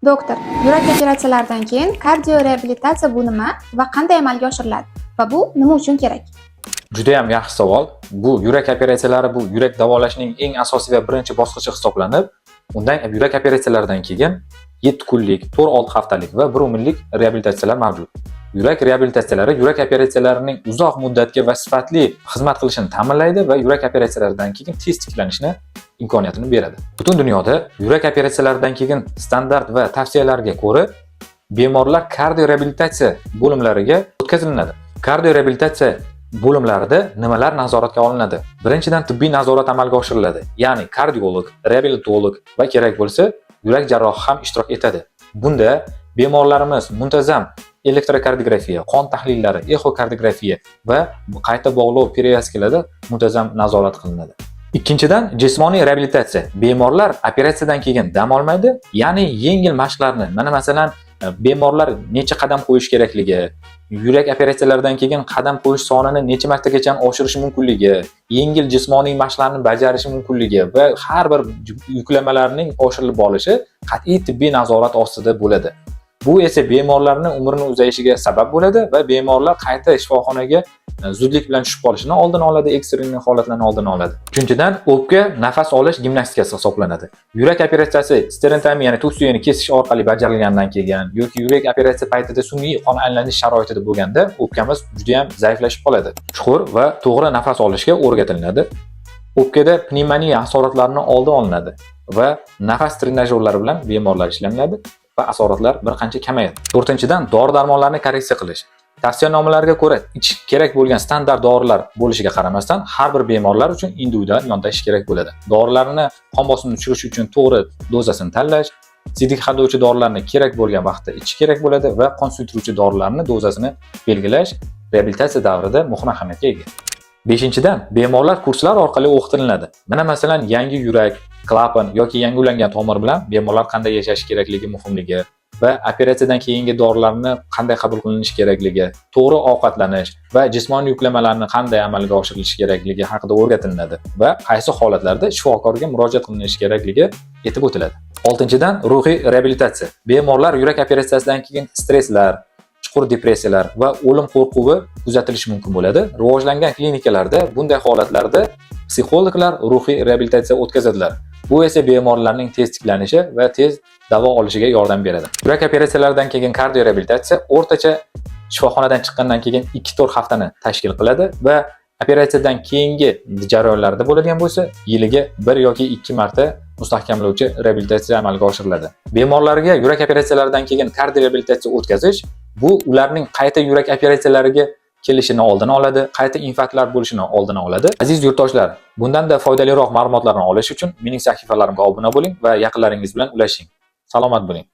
Doktor, yurak operatsiyalaridan keyin kardioreabilitatsiya bu nima va qanday amalga oshiriladi? Va bu nima uchun kerak? Juda ham yaxshi savol. Bu yurak operatsiyalari bu yurak davolashning eng asosiy va birinchi bosqichi hisoblanib, undan yurak operatsiyalaridan keyin 7 kunlik, 4-6 haftalik va 1 umrlik reabilitatsiyalar mavjud. Yurak reabilitatsiyalari yurak operatsiyalarining uzoq muddatga va sifatli xizmat qilishini ta'minlaydi va yurak operatsiyalaridan keyin tez tiklanishni imkoniyatini beradi. Butun dunyoda yurak operatsiyalaridan keyin standart va tavsiyalarga ko'ra bemorlar kardioreabilitatsiya bo'limlariga o'tkazilinadi. Kardioreabilitatsiya bo'limlarida nimalar nazoratga olinadi? Birinchidan tibbiy nazorat amalga oshiriladi. Ya'ni kardiolog, reabilitolog va kerak bo'lsa, yurak jarrohi ham ishtirok etadi. Bunda bemorlarimiz muntazam elektrokardiografiya, qon tahlillari, exokardiografiya va qayta bog'lov perevaskalarida muntazam nazorat qilinadi. Ikkinchidan jismoniy reabilitatsiya. Bemorlar operatsiyadan keyin dam olmaydi, ya'ni yengil mashqlarni, mana masalan, bemorlar necha qadam qo'yish kerakligi, yurak operatsiyalaridan keyin qadam qo'yish sonini necha martagacha oshirish mumkinligi, yengil jismoniy mashqlarni bajarish mumkinligi va har bir yuklamalarning oshirilib borishi qat'iy tibbiy nazorat ostida bo'ladi. Bu esa bemorlarning umrini uzayishiga sabab bo'ladi va bemorlar qayta shifoxonaga zudlik bilan tushib qolishini oldini oladi, ekstremal holatlarni oldini oladi. Uchinchidan, o'pka nafas olish gimnastikasi hisoblanadi. Yurak operatsiyasi sterentomiya, ya'ni tub suyagini kesish orqali bajarilgandan keyin yoki yurak operatsiya paytida sun'iy qon aylanish sharoitida bo'lganda o'pkamiz juda ham zaiflashib qoladi. Chuqur va to'g'ri nafas olishga o'rgatilinadi. O'pkada pnevmoniya asoratlarini oldi olinadi va nafas trenajyorlari bilan bemorlar ishlanadi va asoratlar bir qancha kamayadi. To'rtinchidan, dori-darmonlarni korreksiya qilish. Tavsiyanomalarga ko'ra ichish kerak bo'lgan standart dorilar bo'lishiga qaramasdan, har bir bemorlar uchun individual yondashish kerak bo'ladi. Dorilarni qon bosimini tushirish uchun to'g'ri dozasini tanlash, sidik haydovchi dorilarni kerak bo'lgan vaqtda ichish kerak bo'ladi va qon suydiruvchi dorilarni dozasini belgilash reabilitatsiya davrida muhim ahamiyatga ega. Beshinchidan, bemorlar kurslar orqali o'qitiladi. Mana masalan, yangi yurak, klapan yoki yangi ulangan tomir bilan bemorlar qanday yashash kerakligi muhimligi va operatsiyadan keyingi dorilarni qanday qabul qilinishi kerakligi, to'g'ri ovqatlanish va jismoniy yuklamalarni qanday amalga oshirilishi kerakligi haqida o'rgatiladi va qaysi holatlarda shifokorga murojaat qilinishi kerakligi aytib o'tiladi. Oltinchidan, ruhiy reabilitatsiya. Bemorlar yurak operatsiyasidan keyin stresslar, chuqur depressiyalar va o'lim qo'rquvi kuzatilishi mumkin bo'ladi. Rivojlangan klinikalarda bunday holatlarda psixologlar ruhiy reabilitatsiya o'tkazadilar. Bu esa bemorlarning tez tiklanishi va tez davo olishiga yordam beradi. Yurak operatsiyalaridan keyin kardioreabilitatsiya o'rtacha shifoxonadan chiqqandan keyin 2-4 haftani tashkil qiladi va operatsiyadan keyingi jarayonlarda bo'ladigan bo'lsa, yiliga 1 yoki 2 marta mustahkamlovchi reabilitatsiya amalga oshiriladi. Bemorlarga yurak operatsiyalaridan keyin kardioreabilitatsiya o'tkazish bu ularning qayta yurak operatsiyalariga kelishini oldini oladi, qayta infarktlar bo'lishini oldini oladi. Aziz yurtdoshlar, bundan-da foydaliroq ma'lumotlarni olish uchun mening sahifalarimga obuna bo'ling va yaqinlaringiz bilan ulashing. Salomat bo'ling.